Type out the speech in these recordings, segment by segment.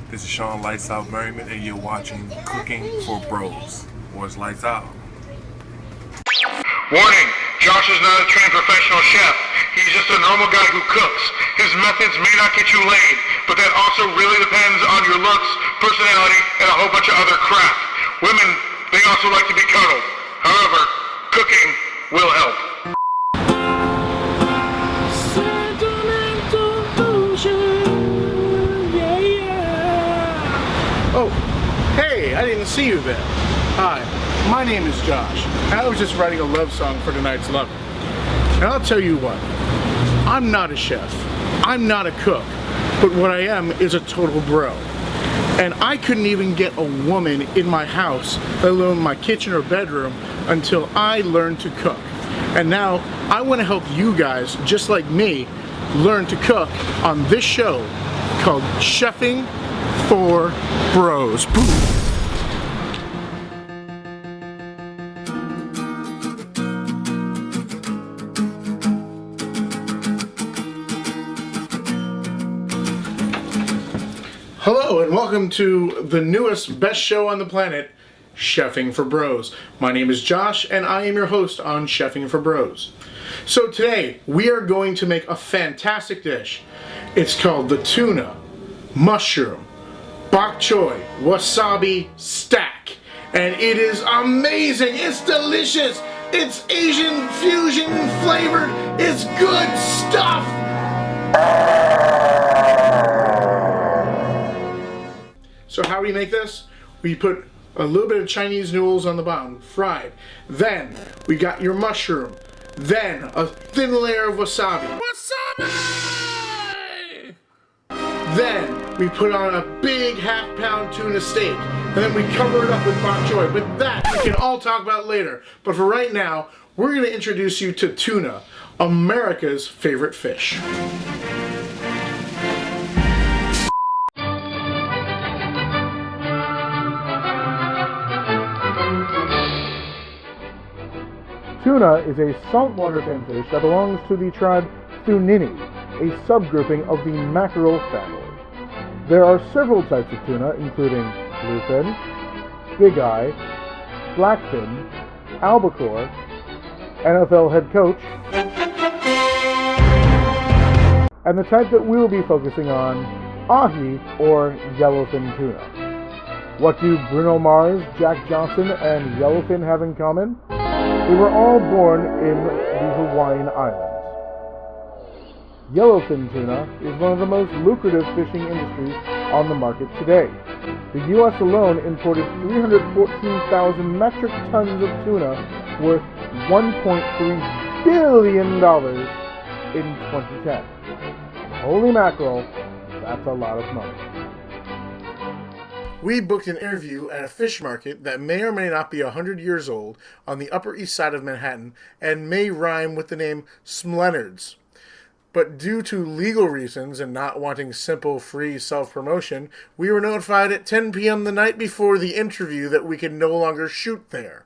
This is Shawne Lights Out Merriman, and you're watching Cooking for Bros, or it's Lights Out. Warning! Josh is not a trained professional chef. He's just a normal guy who cooks. His methods may not get you laid, but that also really depends on your looks, personality, and a whole bunch of other crap. Women, they also like to be cuddled. However, cooking will help. Oh, hey, I didn't see you there. Hi, my name is Josh, and I was just writing a love song for tonight's lover. And I'll tell you what, I'm not a chef, I'm not a cook, but what I am is a total bro. And I couldn't even get a woman in my house, let alone my kitchen or bedroom, until I learned to cook. And now, I want to help you guys, just like me, learn to cook on this show called Chefing for Bros. Boom. Hello and welcome to the newest best show on the planet, Chefing for Bros. My name is Josh and I am your host on Chefing for Bros. So today we are going to make a fantastic dish. It's called the tuna, mushroom, bok choy, wasabi stack. And it is amazing, it's delicious, it's Asian fusion flavored, it's good stuff! So how do we make this? We put a little bit of Chinese noodles on the bottom, fried. Then we got your mushroom. Then a thin layer of wasabi. Wasabi! Then we put on a big half-pound tuna steak. And then we cover it up with bok choy. But that we can all talk about later. But for right now, we're going to introduce you to tuna, America's favorite fish. Tuna is a saltwater finfish that belongs to the tribe Thunini, a subgrouping of the mackerel family. There are several types of tuna, including bluefin, big eye, blackfin, albacore, NFL head coach, and the type that we'll be focusing on, ahi or yellowfin tuna. What do Bruno Mars, Jack Johnson, and yellowfin have in common? They were all born in the Hawaiian Islands. Yellowfin tuna is one of the most lucrative fishing industries on the market today. The U.S. alone imported 314,000 metric tons of tuna worth $1.3 billion in 2010. Holy mackerel, that's a lot of money. We booked an interview at a fish market that may or may not be 100 years old on the Upper East Side of Manhattan and may rhyme with the name Smleonard's. But due to legal reasons and not wanting simple, free self-promotion, we were notified at 10 p.m. the night before the interview that we could no longer shoot there.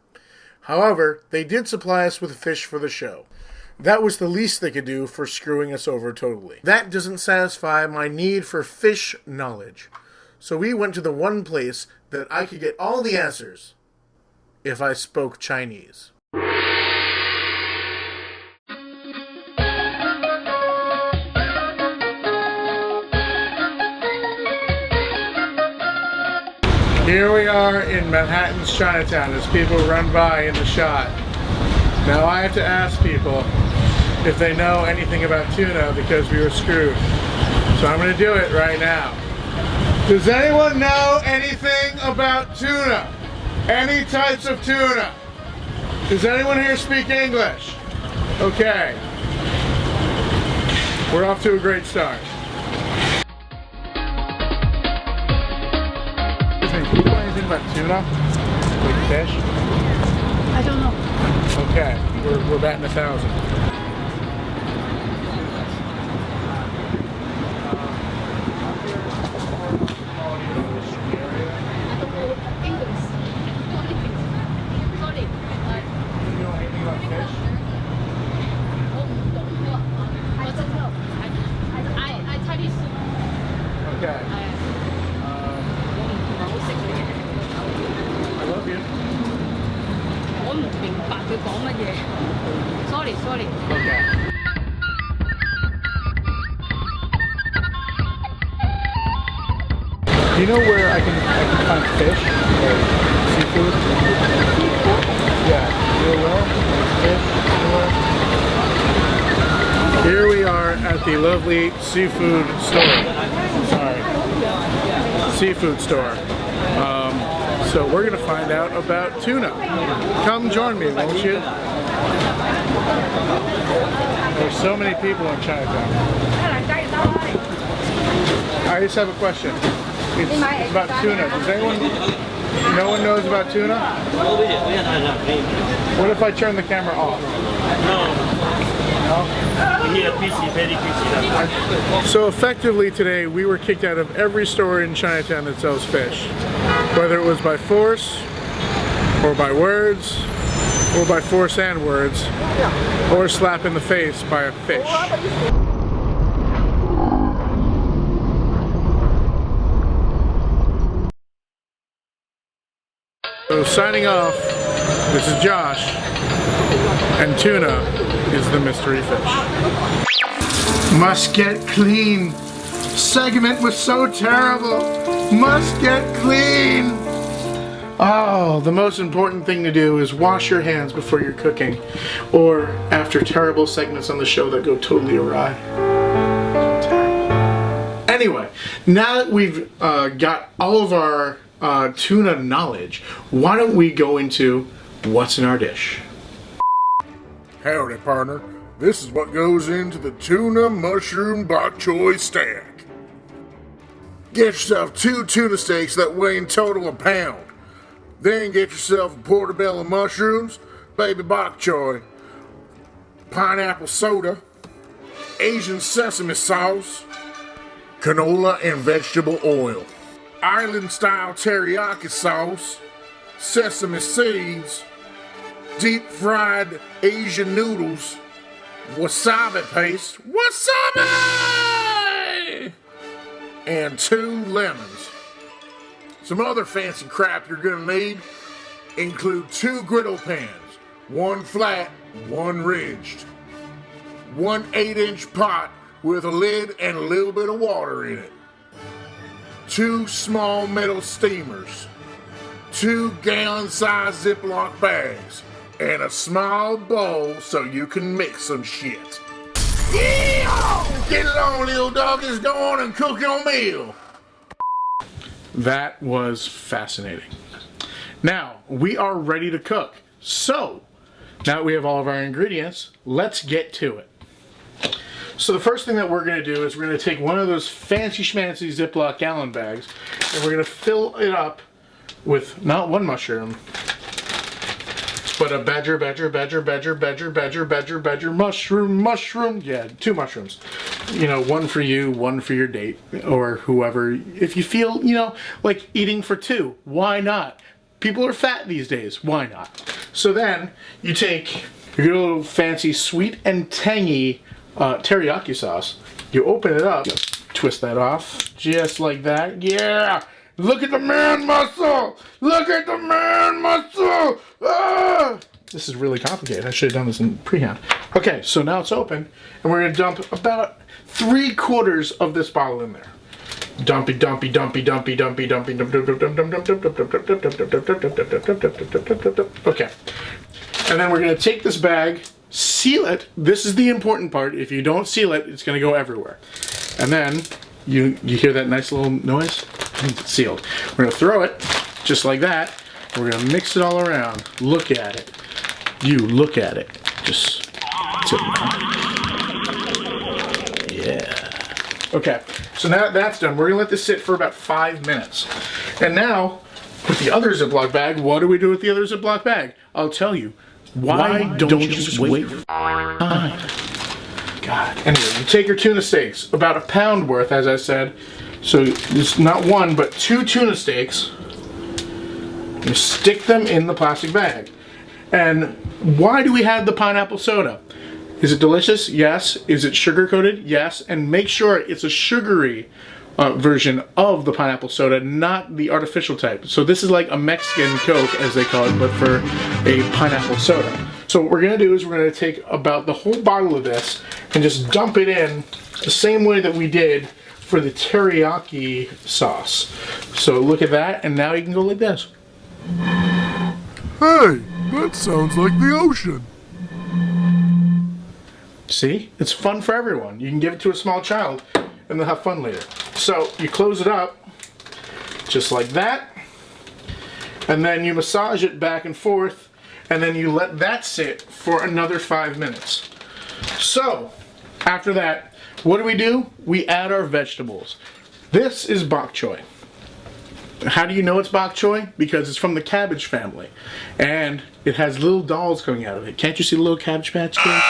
However, they did supply us with fish for the show. That was the least they could do for screwing us over totally. That doesn't satisfy my need for fish knowledge. So we went to the one place that I could get all the answers if I spoke Chinese. Here we are in Manhattan's Chinatown as people run by in the shot. Now I have to ask people if they know anything about tuna because we were screwed. So I'm going to do it right now. Does anyone know anything about tuna? Any types of tuna? Does anyone here speak English? Okay. We're off to a great start. Do you know anything about tuna? Like fish? I don't know. Okay, we're batting 1,000. Okay. 講乜嘢？Sorry sorry。Okay. Do you know where I can find fish or seafood? Yeah. You know where? Fish? Anywhere? Here we are at the lovely seafood store. Sorry. Seafood store. So we're gonna find out about tuna. Come join me, won't you? There's so many people in Chinatown. I just have a question. It's about tuna. Does anyone? No one knows about tuna? What if I turn the camera off? No. So effectively today we were kicked out of every store in Chinatown that sells fish. Whether it was by force, or by words, or by force and words, or slap in the face by a fish. So signing off, this is Josh, and tuna is the mystery fish. Must get clean. Segment was so terrible. Must get clean. Oh, the most important thing to do is wash your hands before you're cooking, or after terrible segments on the show that go totally awry. Anyway, now that we've got all of our tuna knowledge, why don't we go into what's in our dish? Howdy, partner. This is what goes into the tuna mushroom bok choy stack. Get yourself 2 tuna steaks that weigh in total a pound. Then get yourself a portobello mushrooms, baby bok choy, pineapple soda, Asian sesame sauce, canola and vegetable oil, island-style teriyaki sauce, sesame seeds, deep-fried Asian noodles, wasabi paste, wasabi! And 2 lemons. Some other fancy crap you're gonna need include 2 griddle pans, 1 flat, 1 ridged, 1 8-inch pot with a lid and a little bit of water in it, 2 small metal steamers, 2 gallon-sized Ziploc bags, and a small bowl so you can mix some shit. Yeah! Get along, little doggies, go on and cook your meal. That was fascinating. Now, we are ready to cook. So, now that we have all of our ingredients, let's get to it. So the first thing that we're going to do is we're going to take one of those fancy schmancy Ziploc gallon bags, and we're going to fill it up with not 1 mushroom, but a badger, mushroom. Yeah, 2 mushrooms. You know, 1 for you, 1 for your date, or whoever. If you feel, you know, like eating for 2, why not? People are fat these days, why not? So then, you take your little fancy sweet and tangy teriyaki sauce. You open it up, twist that off, just like that. Yeah! Look at the man muscle! Look at the man muscle! Ah! This is really complicated. I should have done this in prehand. Okay, so now it's open, and we're going to dump about 3/4 of this bottle in there. Dumpy. Okay. And then we're going to take this bag, seal it. This is the important part. If you don't seal it, it's going to go everywhere. And then, you hear that nice little noise? It's sealed. We're going to throw it, just like that. We're going to mix it all around. Look at it. You look at it. Just sit down. Yeah. Okay, so now that's done. We're going to let this sit for about 5 minutes. And now, with the other Ziploc bag, what do we do with the other Ziploc bag? I'll tell you. Why don't you just wait for time? God. Anyway, you take your tuna steaks, about a pound worth, as I said. So it's not 1, but 2 tuna steaks. You stick them in the plastic bag. And why do we have the pineapple soda? Is it delicious? Yes. Is it sugar-coated? Yes. And make sure it's a sugary version of the pineapple soda, not the artificial type. So this is like a Mexican Coke, as they call it, but for a pineapple soda. So what we're going to do is we're going to take about the whole bottle of this and just dump it in the same way that we did for the teriyaki sauce. So look at that, and now you can go like this. Hey, that sounds like the ocean. See? It's fun for everyone. You can give it to a small child and they'll have fun later. So you close it up just like that, and then you massage it back and forth, and then you let that sit for another 5 minutes. So after that, what do? We add our vegetables. This is bok choy. How do you know it's bok choy? Because it's from the cabbage family, and it has little dolls coming out of it. Can't you see the little Cabbage Patch Kids?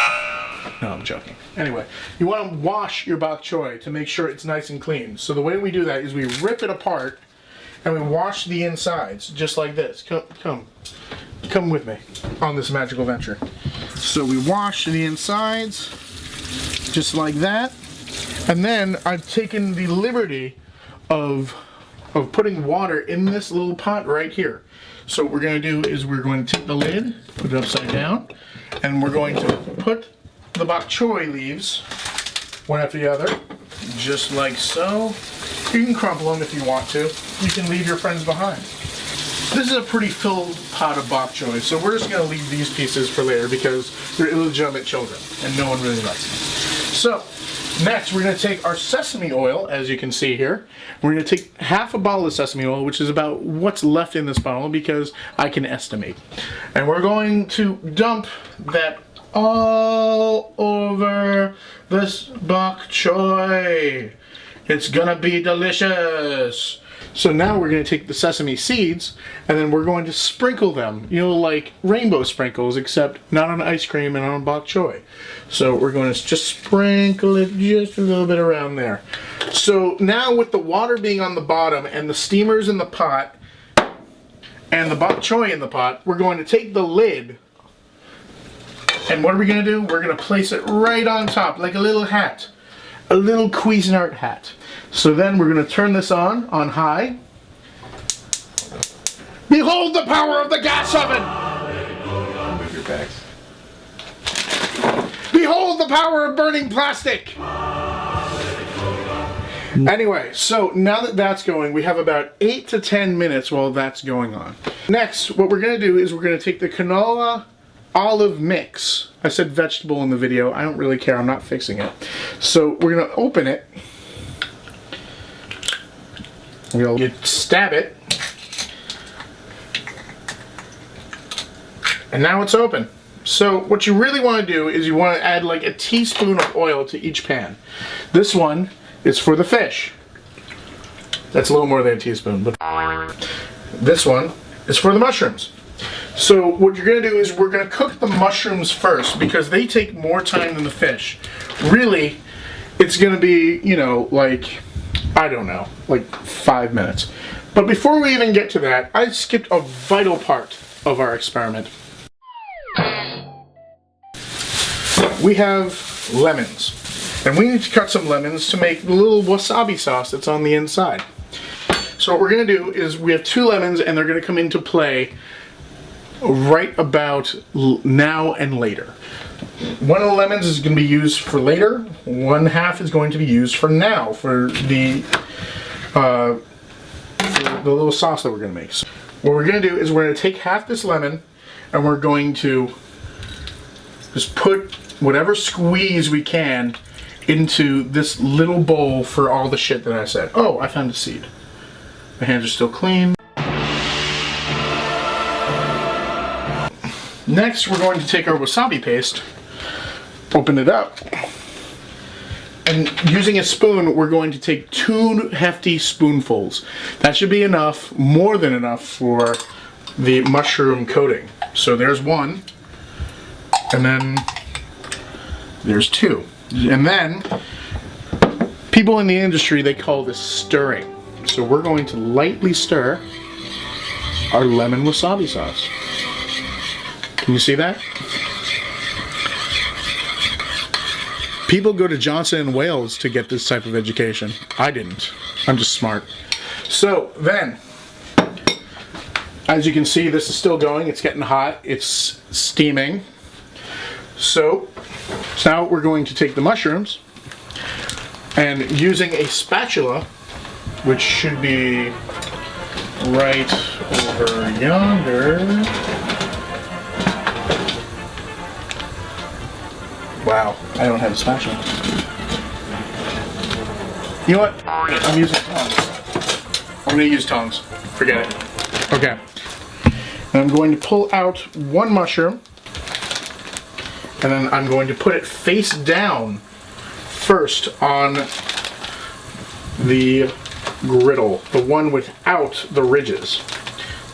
No, I'm joking. Anyway, you want to wash your bok choy to make sure it's nice and clean. So the way we do that is we rip it apart and we wash the insides just like this. Come with me on this magical venture. So we wash the insides just like that, and then I've taken the liberty of putting water in this little pot right here. So what we're going to do is we're going to take the lid, put it upside down, and we're going to put the bok choy leaves one after the other, just like so. You can crumple them if you want to. You can leave your friends behind. This is a pretty filled pot of bok choy, so we're just going to leave these pieces for later because they're illegitimate children and no one really likes them. So next we're going to take our sesame oil, as you can see here. We're going to take half a bottle of sesame oil, which is about what's left in this bottle because I can estimate. And we're going to dump that all over this bok choy. It's gonna be delicious. So now we're going to take the sesame seeds and then we're going to sprinkle them, you know, like rainbow sprinkles, except not on ice cream and on bok choy. So we're going to just sprinkle it just a little bit around there. So now with the water being on the bottom and the steamers in the pot and the bok choy in the pot, we're going to take the lid, and what are we going to do? We're going to place it right on top like a little hat. A little Cuisinart hat. So then we're going to turn this on high. Behold the power of the gas oven! Move your backs. Behold the power of burning plastic! Anyway, so now that that's going, we have about 8 to 10 minutes while that's going on. Next, what we're going to do is we're going to take the canola olive mix. I said vegetable in the video. I don't really care. I'm not fixing it. So we're going to open it. We'll stab it. And now it's open. So what you really want to do is you want to add like a teaspoon of oil to each pan. This one is for the fish. That's a little more than a teaspoon. But this one is for the mushrooms. So what you're going to do is we're going to cook the mushrooms first because they take more time than the fish. Really, it's going to be, you know, like, I don't know, like 5 minutes. But before we even get to that, I skipped a vital part of our experiment. We have lemons. And we need to cut some lemons to make the little wasabi sauce that's on the inside. So what we're going to do is we have 2 lemons and they're going to come into play right about now and later. One of the lemons is going to be used for later. One half is going to be used for now, for the little sauce that we're going to make. So what we're going to do is we're going to take half this lemon and we're going to just put whatever squeeze we can into this little bowl for all the shit that I said. Oh, I found a seed. My hands are still clean. Next, we're going to take our wasabi paste, open it up, and using a spoon, we're going to take 2 hefty spoonfuls. That should be enough, more than enough, for the mushroom coating. So there's 1, and then there's 2. And then, people in the industry, they call this stirring. So we're going to lightly stir our lemon wasabi sauce. Can you see that? People go to Johnson & Wales to get this type of education. I didn't. I'm just smart. So then, as you can see, this is still going. It's getting hot. It's steaming. So now we're going to take the mushrooms and using a spatula, which should be right over yonder. Wow, I don't have a spatula. You know what? I'm using tongs. I'm going to use tongs. Forget it. Okay. And I'm going to pull out one mushroom, and then I'm going to put it face down first on the griddle, the one without the ridges,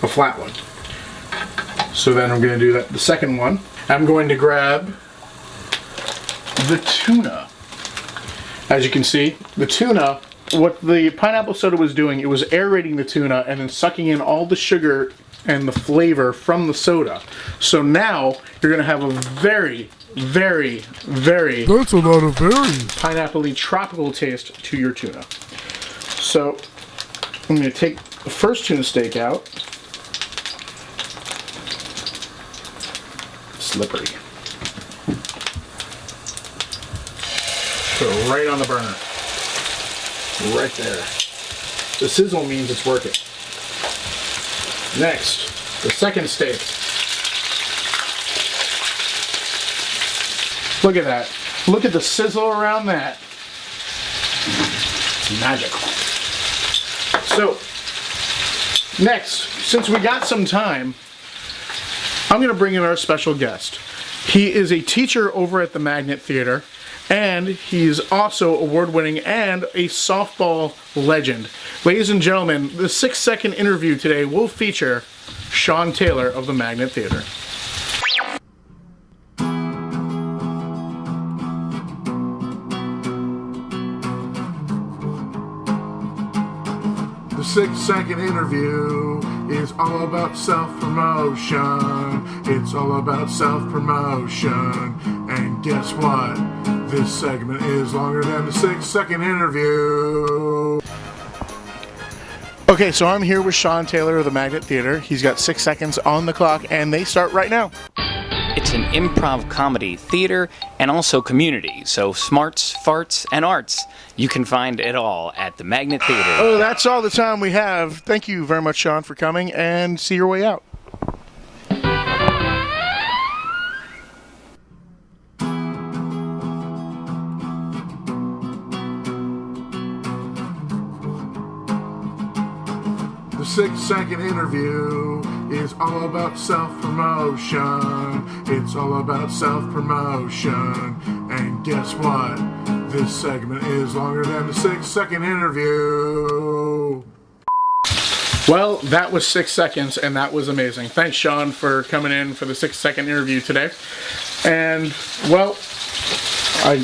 the flat one. So then I'm going to do that. The second one, I'm going to grab the tuna. As you can see, the tuna, what the pineapple soda was doing, it was aerating the tuna and then sucking in all the sugar and the flavor from the soda. So now you're going to have a very, very, very... That's a lot of berries. Pineapple-y tropical taste to your tuna. So I'm going to take the first tuna steak out. Slippery. Put it right on the burner. Right there. The sizzle means it's working. Next, the second steak. Look at that. Look at the sizzle around that. It's magical. So, next, since we got some time, I'm going to bring in our special guest. He is a teacher over at the Magnet Theater, and he's also award-winning and a softball legend. Ladies and gentlemen, the 6-second interview today will feature Shawne Taylor of the Magnet Theater. The 6-second interview is all about self-promotion. It's all about self-promotion. And guess what? This segment is longer than the 6-second interview. Okay, so I'm here with Shawne Taylor of the Magnet Theater. He's got 6 seconds on the clock, and they start right now. It's an improv comedy theater and also community, so smarts, farts, and arts. You can find it all at the Magnet Theater. Oh, that's all the time we have. Thank you very much, Shawne, for coming, and see your way out. The 6-second interview is all about self-promotion. It's all about self-promotion. And guess what? This segment is longer than the 6-second interview. Well, that was 6 seconds, and that was amazing. Thanks, Shawne, for coming in for the 6-second interview today. And, well, I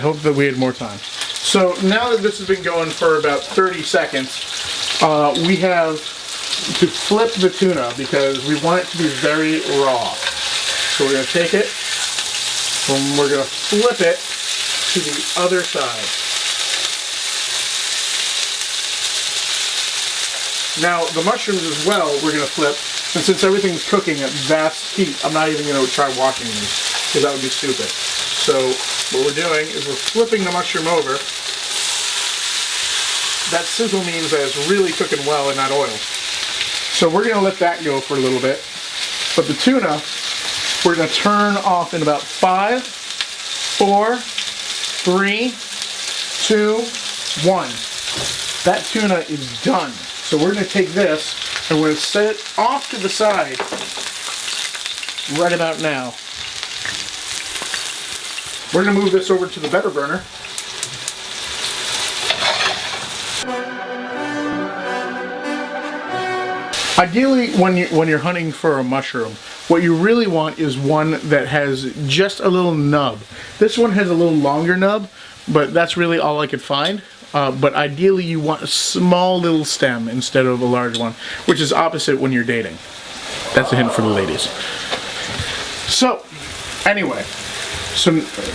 hope that we had more time. So now that this has been going for about 30 seconds, we have to flip the tuna because we want it to be very raw. So we're going to take it and we're going to flip it to the other side. Now the mushrooms as well we're going to flip, and since everything's cooking at vast heat, I'm not even going to try washing these because that would be stupid. So what we're doing is we're flipping the mushroom over. That sizzle means that it's really cooking well in that oil. So we're going to let that go for a little bit. But the tuna, we're going to turn off in about 5, 4, 3, 2, 1. That tuna is done. So we're going to take this and we're going to set it off to the side right about now. We're going to move this over to the better burner. Ideally, when you're hunting for a mushroom, what you really want is one that has just a little nub. This one has a little longer nub, but that's really all I could find. But ideally, you want a small little stem instead of a large one, which is opposite when you're dating. That's a hint for the ladies. So, anyway, so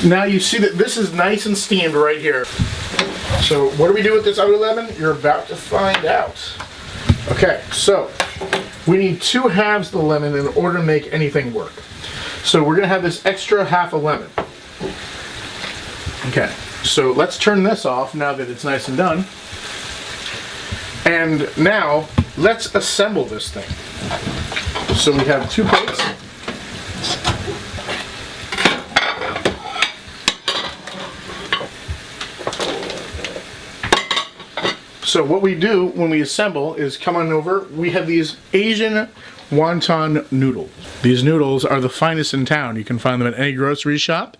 now you see that this is nice and steamed right here. So, what do we do with this outer lemon? You're about to find out. Okay, so we need 2 halves of the lemon in order to make anything work. So we're gonna have this extra half a lemon. Okay, so let's turn this off now that it's nice and done. And now let's assemble this thing. So we have 2 plates. So what we do when we assemble is come on over. We have these Asian wonton noodles. These noodles are the finest in town. You can find them at any grocery shop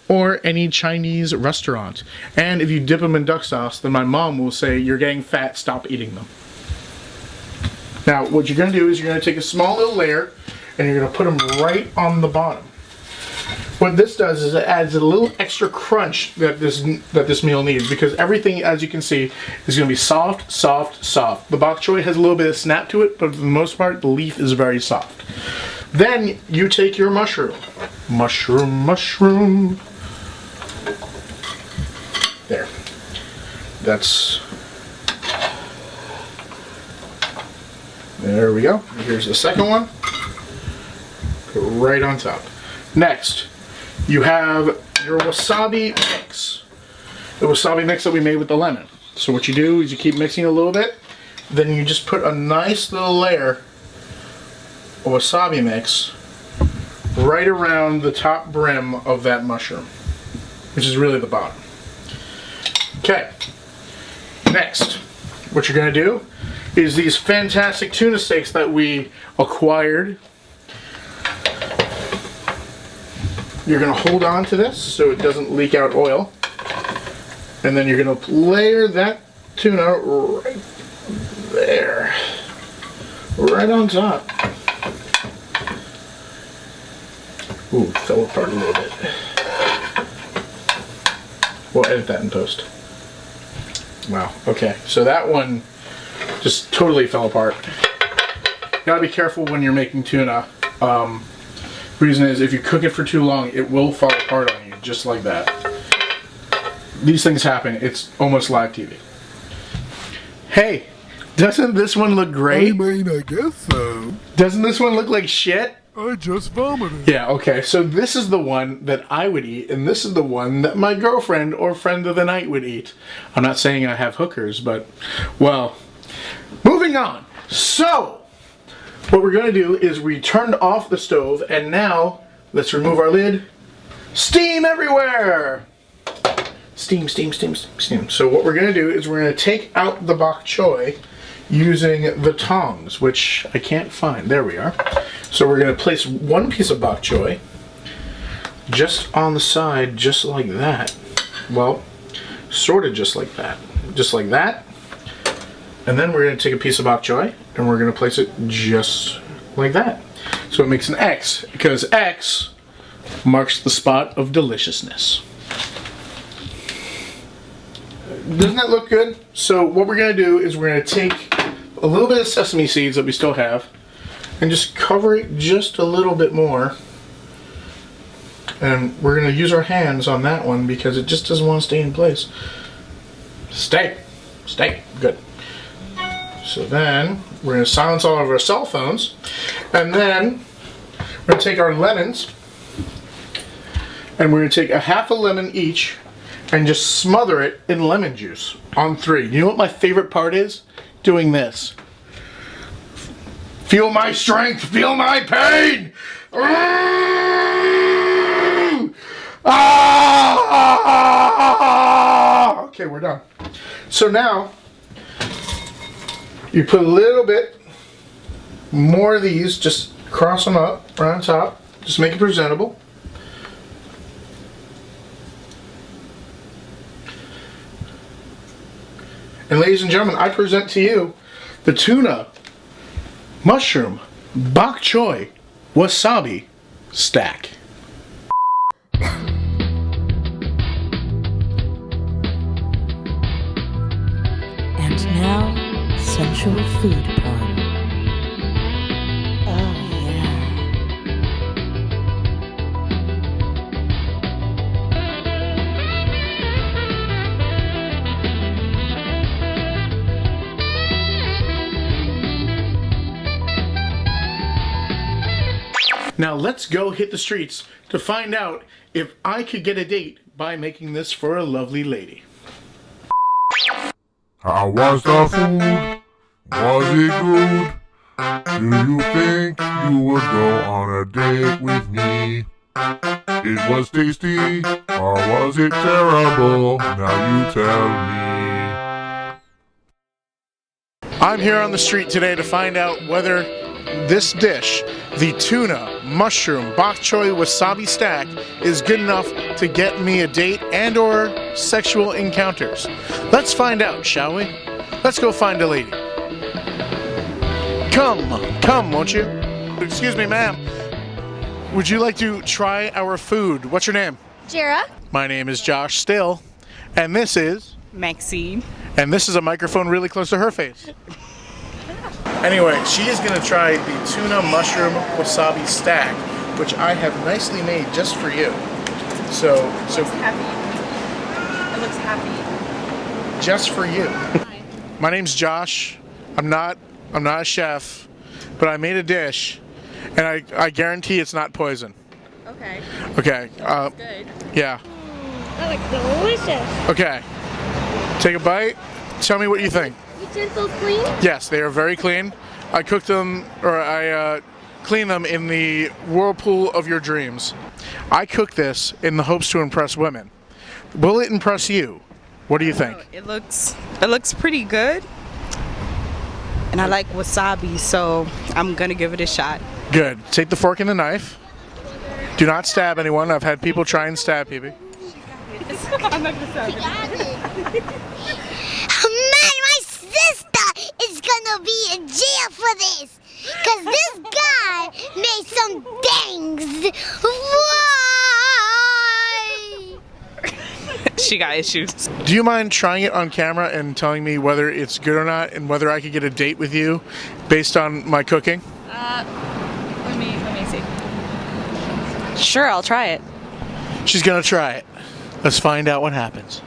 or any Chinese restaurant. And if you dip them in duck sauce, then my mom will say, "You're getting fat, stop eating them." Now, what you're going to do is you're going to take a small little layer and you're going to put them right on the bottom. What this does is it adds a little extra crunch that this meal needs, because everything, as you can see, is going to be soft, soft, soft. The bok choy has a little bit of snap to it, but for the most part, the leaf is very soft. Then you take your mushroom. Mushroom. There. There we go. Here's the second one. Go right on top. Next, you have your wasabi mix. The wasabi mix that we made with the lemon. So what you do is you keep mixing a little bit, then you just put a nice little layer of wasabi mix right around the top brim of that mushroom, which is really the bottom. Okay, next, what you're going to do is these fantastic tuna steaks that we acquired. You're going to hold on to this so it doesn't leak out oil. And then you're going to layer that tuna right there. Right on top. Ooh, it fell apart a little bit. We'll edit that in post. Wow, okay. So that one just totally fell apart. Gotta be careful when you're making tuna. Reason is, if you cook it for too long, it will fall apart on you, just like that. These things happen. It's almost live TV. Hey, doesn't this one look great? I mean, I guess so. Doesn't this one look like shit? I just vomited. Yeah, okay, so this is the one that I would eat, and this is the one that my girlfriend or friend of the night would eat. I'm not saying I have hookers, but, well, moving on. So, what we're going to do is we turned off the stove, and now let's remove our lid. Steam everywhere! Steam, steam, steam, steam, steam. So what we're going to do is we're going to take out the bok choy using the tongs, which I can't find. There we are. So we're going to place one piece of bok choy just on the side, just like that. Well, sort of just like that. Just like that. And then we're going to take a piece of bok choy and we're going to place it just like that. So it makes an X, because X marks the spot of deliciousness. Doesn't that look good? So what we're going to do is we're going to take a little bit of sesame seeds that we still have and just cover it just a little bit more. And we're going to use our hands on that one because it just doesn't want to stay in place. Stay. Good. So then we're going to silence all of our cell phones, and then we're going to take our lemons and we're going to take a half a lemon each and just smother it in lemon juice on 3. You know what my favorite part is? Doing this. Feel my strength, feel my pain! Ah! Okay, we're done. So now, you put a little bit more of these, just cross them up right on top, just make it presentable. And ladies and gentlemen, I present to you the tuna, mushroom, bok choy, wasabi stack. And now, sensual food porn. Oh yeah. Now let's go hit the streets to find out if I could get a date by making this for a lovely lady. How was the food? Was it good? Do you think you would go on a date with me? It was tasty, or was it terrible? Now you tell me. I'm here on the street today to find out whether this dish, the tuna, mushroom, bok choy, wasabi stack, is good enough to get me a date and or sexual encounters. Let's find out, shall we? Let's go find a lady. Come, won't you? Excuse me, ma'am. Would you like to try our food? What's your name? Jera. My name is Josh Still, and this is... Maxine. And this is a microphone really close to her face. Anyway, she is going to try the tuna mushroom wasabi stack, which I have nicely made just for you. So It looks happy. Just for you. My name's Josh. I'm not a chef, but I made a dish, and I guarantee it's not poison. Okay. Okay. Good. Yeah. That looks delicious. Okay. Take a bite. Tell me what you think. Utensils clean? Yes, they are very clean. I cooked them, or I cleaned them in the whirlpool of your dreams. I cooked this in the hopes to impress women. Will it impress you? What do you think? It looks pretty good. And I like wasabi, so I'm gonna give it a shot. Good. Take the fork and the knife. Do not stab anyone. I've had people try and stab people. I'm not gonna stab it. Man, my sister is gonna be in jail for this. Cause this guy made some things. Why? She got issues. Do you mind trying it on camera and telling me whether it's good or not, and whether I could get a date with you based on my cooking? Let me see. Sure, I'll try it. She's gonna try it. Let's find out what happens.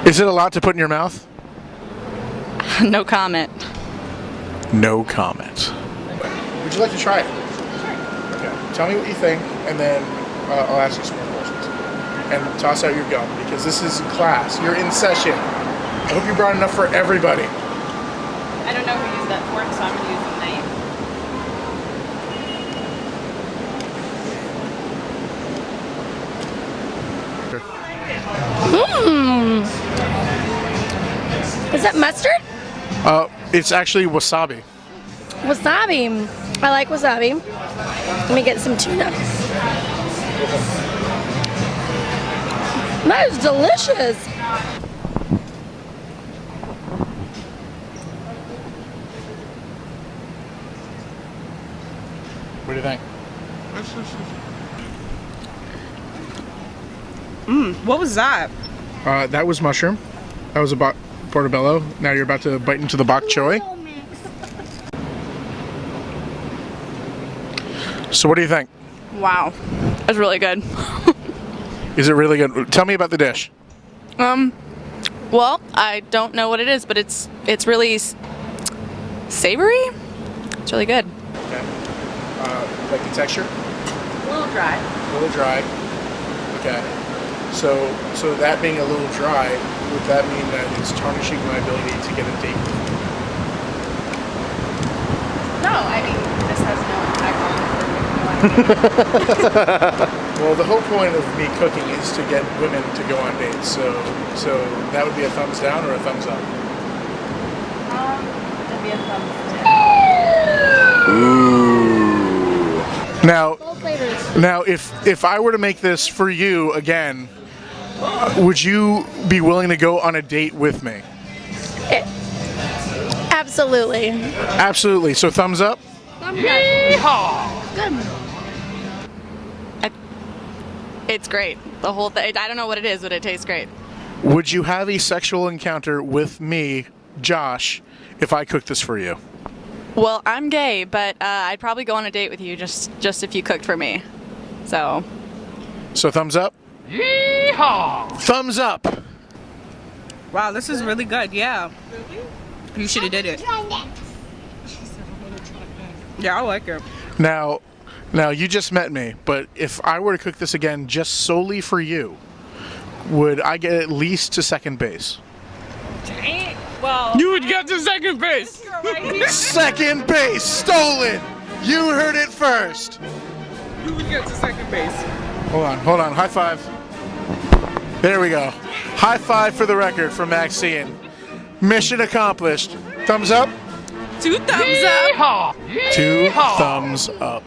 Is it a lot to put in your mouth? No comment. No comment. Would you like to try it? Sure. Okay. Tell me what you think, and then I'll ask you some more questions. And toss out your gum, because this is class. You're in session. I hope you brought enough for everybody. I don't know who used that fork, so I'm gonna use the knife. Is that mustard? It's actually wasabi. Wasabi. I like wasabi. Let me get some tuna. That is delicious. What do you think? What was that? That was mushroom. That was a portobello. Now you're about to bite into the bok choy. So what do you think? Wow, that's really good. Is it really good? Tell me about the dish. Well, I don't know what it is, but it's really savory. It's really good. Okay. Like the texture? A little dry. A little dry. Okay. So that being a little dry, would that mean that it's tarnishing my ability to get a date with you? No, I mean this has no impact on. Well, the whole point of me cooking is to get women to go on dates. So that would be a thumbs down or a thumbs up? That'd be a thumbs down. Ooh. Now, if I were to make this for you again, would you be willing to go on a date with me? Absolutely. Absolutely. So thumbs up? Good. It's great. The whole thing. I don't know what it is, but it tastes great. Would you have a sexual encounter with me, Josh, if I cooked this for you? Well, I'm gay, but I'd probably go on a date with you just if you cooked for me. So thumbs up? Yeehaw! Thumbs up! Wow, this is really good. Yeah. You should have did it. Yeah, I like it. Now you just met me, but if I were to cook this again just solely for you, would I get at least to second base? Well, You would get to second base. Second base stolen. You heard it first. You would get to second base. Hold on. High five. There we go. High five for the record for Maxine. Mission accomplished. Thumbs up. 2 thumbs up. 2 thumbs up.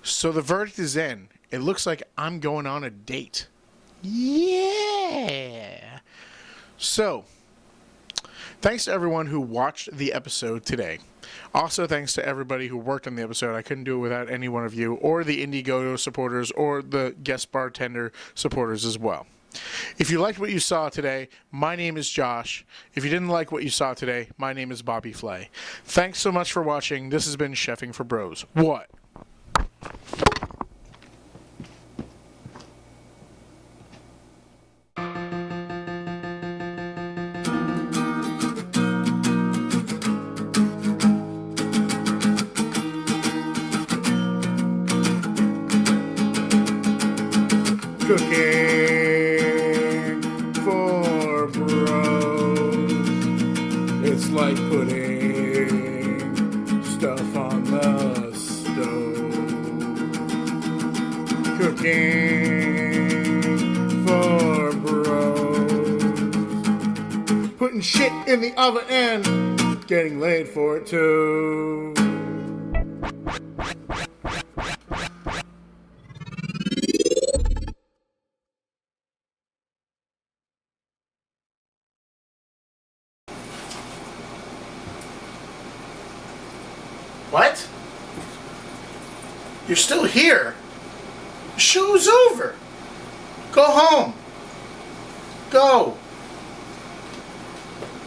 So the verdict is in. It looks like I'm going on a date. Yeah. So, thanks to everyone who watched the episode today. Also, thanks to everybody who worked on the episode. I couldn't do it without any one of you, or the Indiegogo supporters, or the guest bartender supporters as well. If you liked what you saw today, my name is Josh. If you didn't like what you saw today, my name is Bobby Flay. Thanks so much for watching. This has been Chefing for Bros. What? Cooking for bros. It's like putting stuff on the stove. Cooking for bros. Putting shit in the oven and getting laid for it too. What? You're still here? The show's over. Go home. Go.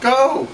Go.